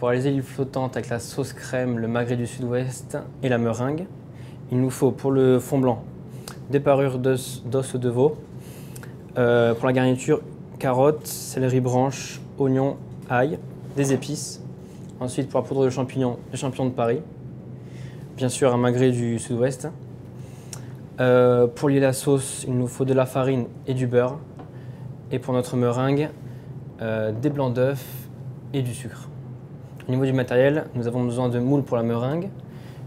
pour réaliser l'huile flottante avec la sauce crème, le magret du sud-ouest et la meringue, il nous faut pour le fond blanc des parures d'os de veau. Pour la garniture, carottes, céleri branche, oignons, ail, des épices. Ensuite, pour la poudre de champignons, les champignons de Paris. Bien sûr, un magret du sud-ouest. Pour lier la sauce, il nous faut de la farine et du beurre. Et pour notre meringue, des blancs d'œufs et du sucre. Au niveau du matériel, nous avons besoin de moules pour la meringue,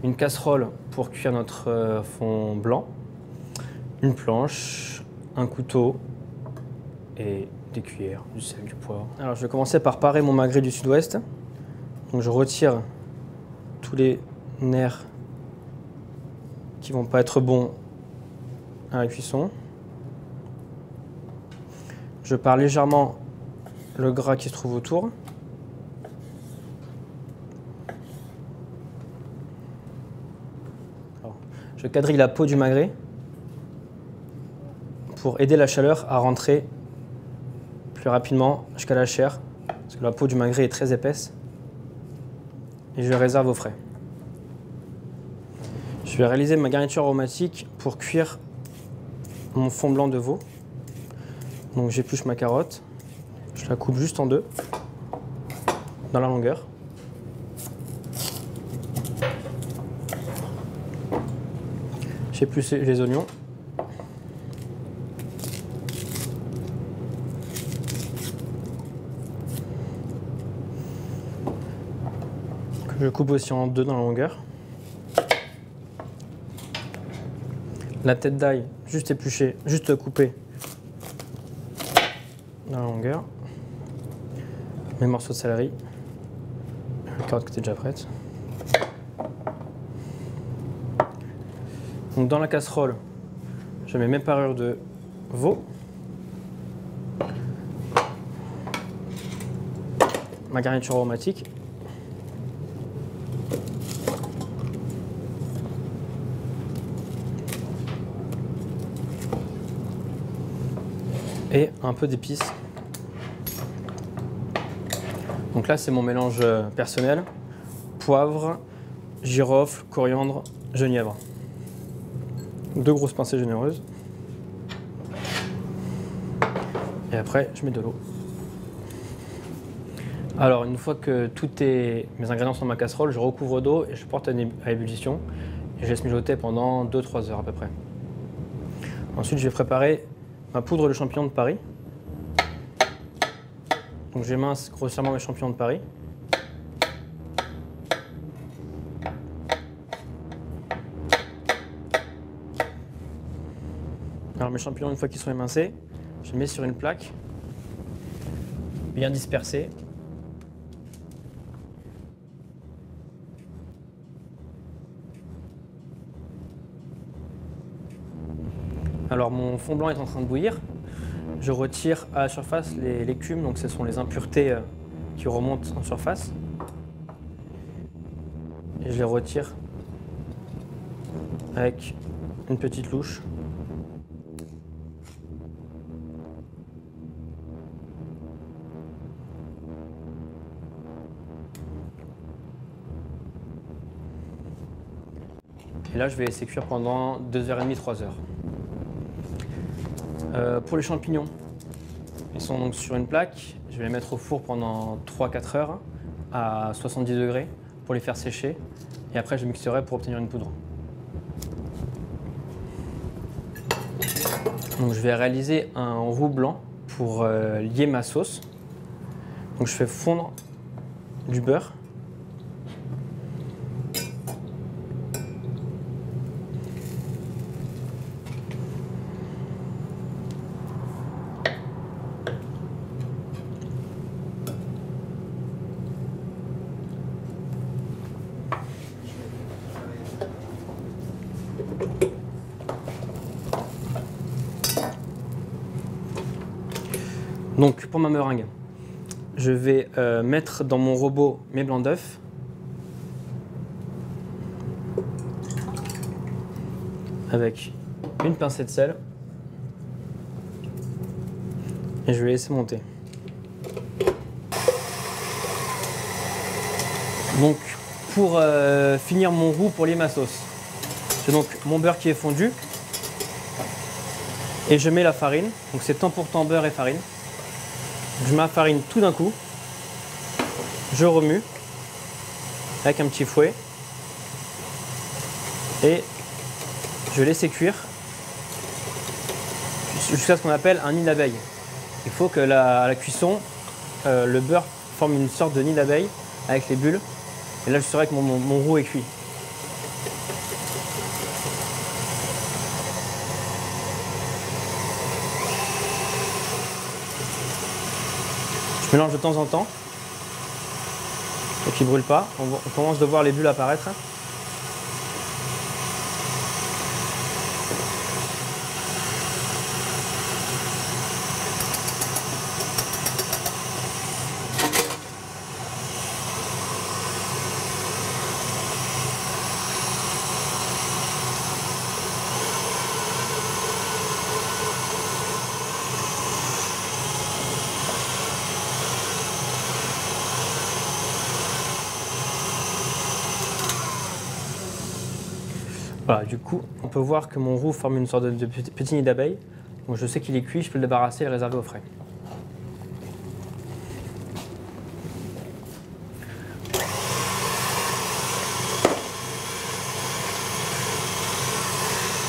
une casserole pour cuire notre fond blanc, une planche, un couteau et des cuillères, du sel, du poivre. Alors je vais commencer par parer mon magret du sud-ouest. Donc je retire tous les nerfs qui vont pas être bons à la cuisson. Je pare légèrement le gras qui se trouve autour. Alors, je quadrille la peau du magret pour aider la chaleur à rentrer plus rapidement jusqu'à la chair, parce que la peau du magret est très épaisse. Et je le réserve au frais. Je vais réaliser ma garniture aromatique pour cuire mon fond blanc de veau. Donc j'épluche ma carotte, je la coupe juste en deux, dans la longueur. J'épluche les oignons. Que je coupe aussi en deux dans la longueur. La tête d'ail, juste épluchée, juste coupée dans la longueur. Mes morceaux de céleri. La carotte qui était déjà prête. Donc dans la casserole, je mets mes parures de veau. Ma garniture aromatique. Et un peu d'épices. Donc là, c'est mon mélange personnel. Poivre, girofle, coriandre, genièvre. 2 grosses pincées généreuses. Et après, je mets de l'eau. Alors, une fois que mes ingrédients sont dans ma casserole, je recouvre d'eau et je porte à ébullition. Et je laisse mijoter pendant 2-3 heures à peu près. Ensuite, je vais préparer ma poudre de champignons de Paris. Donc j'émince grossièrement mes champignons de Paris. Alors mes champignons, une fois qu'ils sont émincés, je les mets sur une plaque, bien dispersée. Alors mon fond blanc est en train de bouillir. Je retire à la surface l'écume, donc ce sont les impuretés qui remontent en surface. Et je les retire avec une petite louche. Et là, je vais laisser cuire pendant 2h30, 3 heures. Pour les champignons, ils sont donc sur une plaque. Je vais les mettre au four pendant 3-4 heures à 70 degrés pour les faire sécher. Et après, je mixerai pour obtenir une poudre. Donc, je vais réaliser un roux blanc pour lier ma sauce. Donc, je fais fondre du beurre. Donc pour ma meringue, je vais mettre dans mon robot mes blancs d'œufs. Avec une pincée de sel. Et je vais laisser monter. Donc pour finir mon roux pour lier ma sauce, j'ai donc mon beurre qui est fondu et je mets la farine. Donc c'est temps pour temps beurre et farine. Je mets la farine tout d'un coup, je remue avec un petit fouet et je vais laisser cuire jusqu'à ce qu'on appelle un nid d'abeille. Il faut que à la cuisson, le beurre forme une sorte de nid d'abeille avec les bulles. Et là, je saurai que mon roux est cuit. Je mélange de temps en temps pour qu'il ne brûle pas. On commence de voir les bulles apparaître. Voilà, du coup, on peut voir que mon roux forme une sorte de petit nid d'abeille. Donc je sais qu'il est cuit, je peux le débarrasser et le réserver au frais.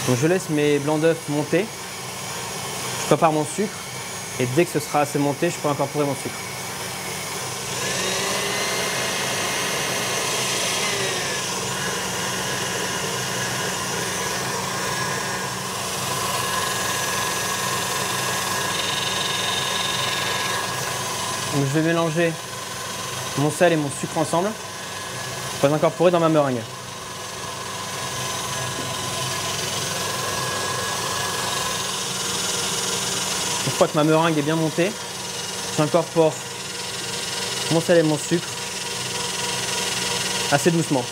Donc je laisse mes blancs d'œufs monter. Je prépare mon sucre et dès que ce sera assez monté, je peux incorporer mon sucre. Donc je vais mélanger mon sel et mon sucre ensemble pour les incorporer dans ma meringue. Une fois que ma meringue est bien montée, j'incorpore mon sel et mon sucre assez doucement.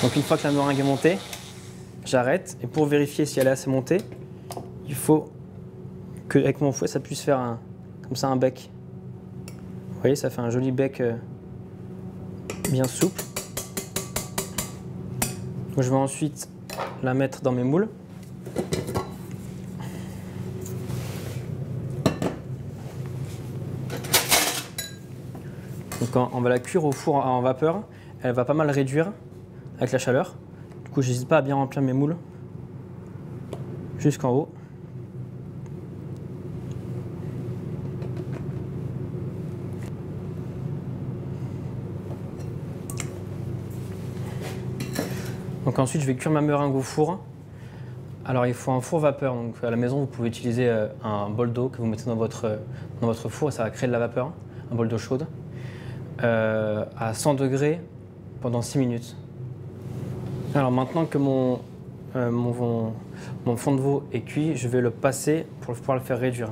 Donc une fois que la meringue est montée, j'arrête et pour vérifier si elle est assez montée, il faut qu'avec mon fouet ça puisse faire comme ça un bec. Vous voyez, ça fait un joli bec bien souple. Donc, je vais ensuite la mettre dans mes moules. Donc on va la cuire au four en vapeur, elle va pas mal réduire avec la chaleur. Du coup, j'hésite pas à bien remplir mes moules jusqu'en haut. Donc ensuite, je vais cuire ma meringue au four. Alors il faut un four vapeur. Donc à la maison, vous pouvez utiliser un bol d'eau que vous mettez dans votre four et ça va créer de la vapeur, un bol d'eau chaude, à 100 degrés pendant 6 minutes. Alors maintenant que mon fond de veau est cuit, je vais le passer pour pouvoir le faire réduire.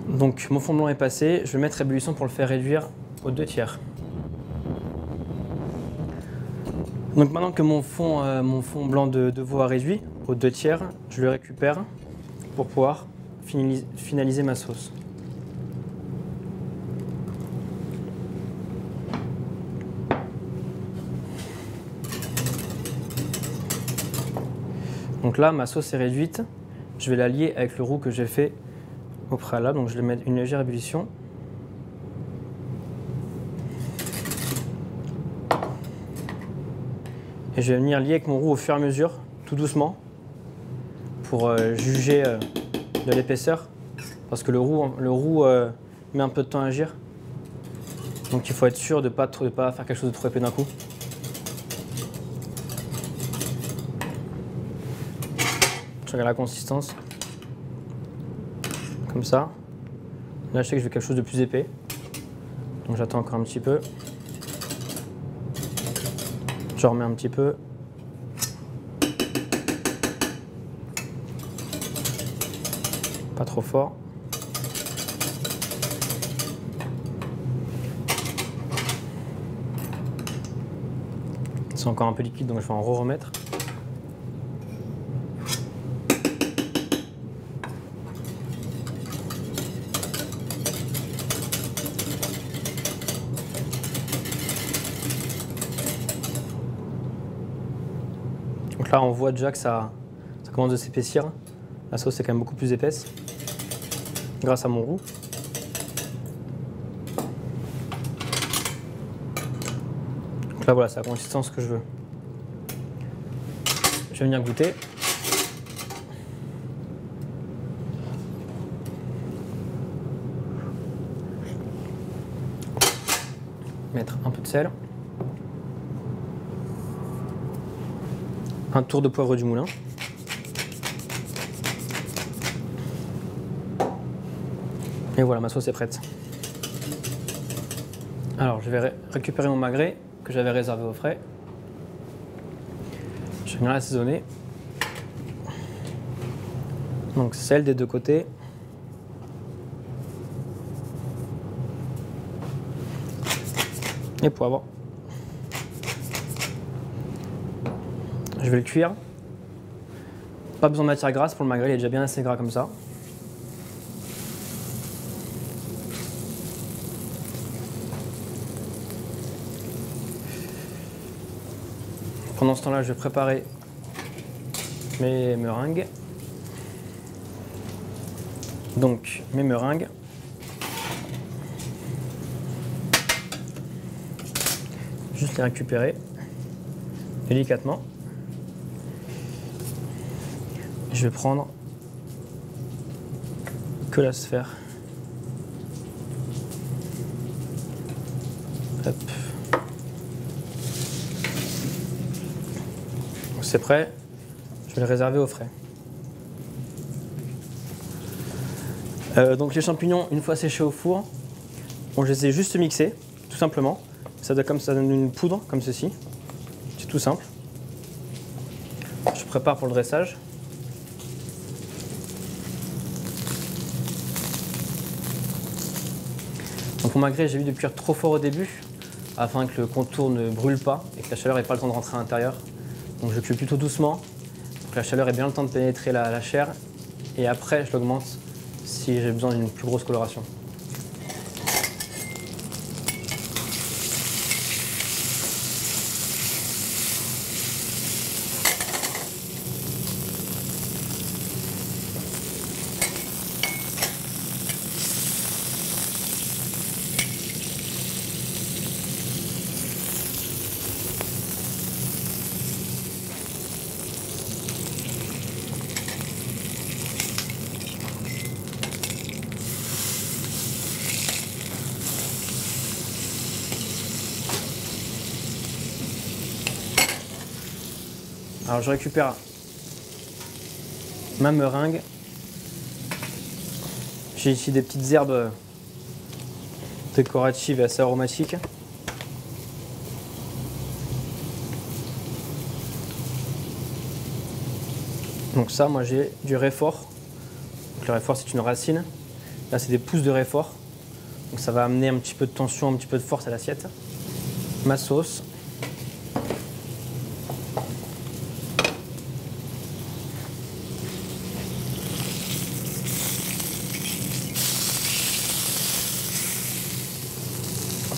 Donc mon fond blanc est passé, je vais mettre à ébullition pour le faire réduire aux 2/3. Donc maintenant que mon fond blanc de veau a réduit aux 2/3, je le récupère pour pouvoir finaliser ma sauce. Donc là, ma sauce est réduite, je vais la lier avec le roux que j'ai fait au préalable, donc je vais mettre une légère ébullition. Et je vais venir lier avec mon roux au fur et à mesure, tout doucement, pour juger de l'épaisseur, parce que le roux met un peu de temps à agir. Donc il faut être sûr de ne pas faire quelque chose de trop épais d'un coup. Je regarde la consistance. comme ça. Là, je sais que je veux quelque chose de plus épais. Donc j'attends encore un petit peu. Je remets un petit peu. Pas trop fort. C'est encore un peu liquide, donc je vais en remettre. Donc là, on voit déjà que ça commence à s'épaissir. La sauce est quand même beaucoup plus épaisse grâce à mon roux. Donc là, voilà, c'est la consistance que je veux. Je vais venir goûter. Mettre un peu de sel. Un tour de poivre du moulin. Et voilà, ma sauce est prête. Alors, je vais récupérer mon magret que j'avais réservé au frais. Je vais venir l'assaisonner. Donc, sel des deux côtés. Et poivre. Je vais le cuire. Pas besoin de matière grasse pour le magret, il est déjà bien assez gras comme ça. Pendant ce temps-là, je vais préparer mes meringues. Donc, mes meringues. Juste les récupérer délicatement. Je vais prendre que la sphère. Hop. C'est prêt, je vais le réserver au frais. Donc les champignons, une fois séchés au four, je les ai juste mixés, tout simplement. Ça donne une poudre, comme ceci. C'est tout simple. Je prépare pour le dressage. Donc mon magret, j'ai évité de cuire trop fort au début, afin que le contour ne brûle pas et que la chaleur n'ait pas le temps de rentrer à l'intérieur. Donc je cuis plutôt doucement, pour que la chaleur ait bien le temps de pénétrer la chair. Et après, je l'augmente si j'ai besoin d'une plus grosse coloration. Alors je récupère ma meringue. J'ai ici des petites herbes décoratives et assez aromatiques. Donc ça, moi j'ai du réfort. Donc le réfort, c'est une racine. Là, c'est des pousses de réfort. Donc ça va amener un petit peu de tension, un petit peu de force à l'assiette. Ma sauce.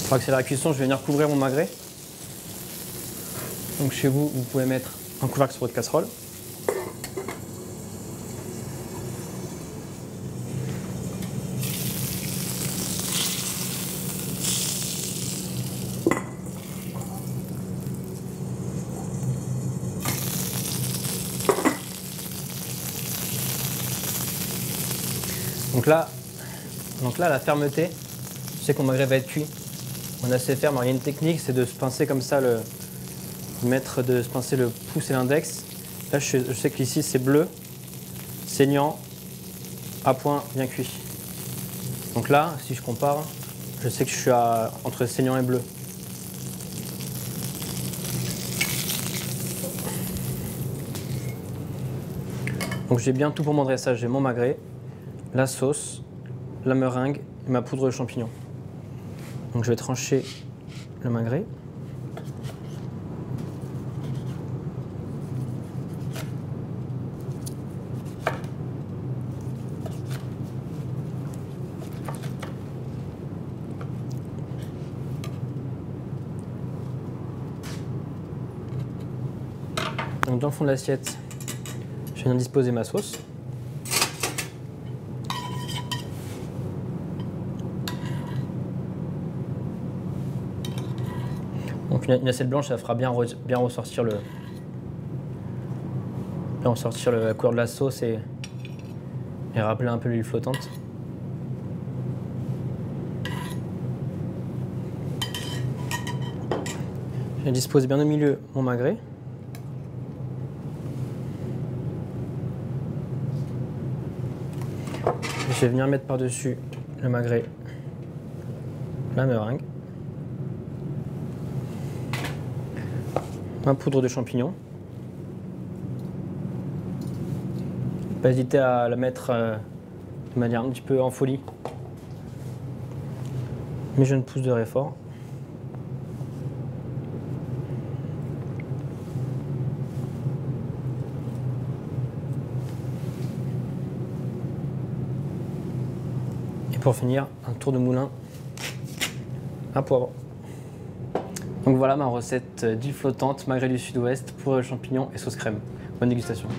Pour accélérer la cuisson, je vais venir couvrir mon magret. Donc chez vous, vous pouvez mettre un couvercle sur votre casserole. Donc là, la fermeté, je sais que mon magret va être cuit. On est assez ferme. Alors, il y a une technique, c'est de se pincer comme ça, de se pincer le pouce et l'index. Là, je sais qu'ici, c'est bleu, saignant, à point, bien cuit. Donc là, si je compare, je sais que je suis entre saignant et bleu. Donc j'ai bien tout pour mon dressage. J'ai mon magret, la sauce, la meringue et ma poudre de champignons. Donc je vais trancher le magret. Donc dans le fond de l'assiette, je viens de disposer ma sauce. Donc une assiette blanche, ça fera bien ressortir la couleur de la sauce et rappeler un peu l'huile flottante. Je dispose bien au milieu mon magret. Je vais venir mettre par-dessus le magret la meringue, ma poudre de champignons. Pas hésiter à la mettre de manière un petit peu en folie. Mes jeunes pousses de réfort. Et pour finir, un tour de moulin à poivre. Donc voilà ma recette d'huile flottante, magret du sud-ouest, poudre de champignons et sauce crème. Bonne dégustation.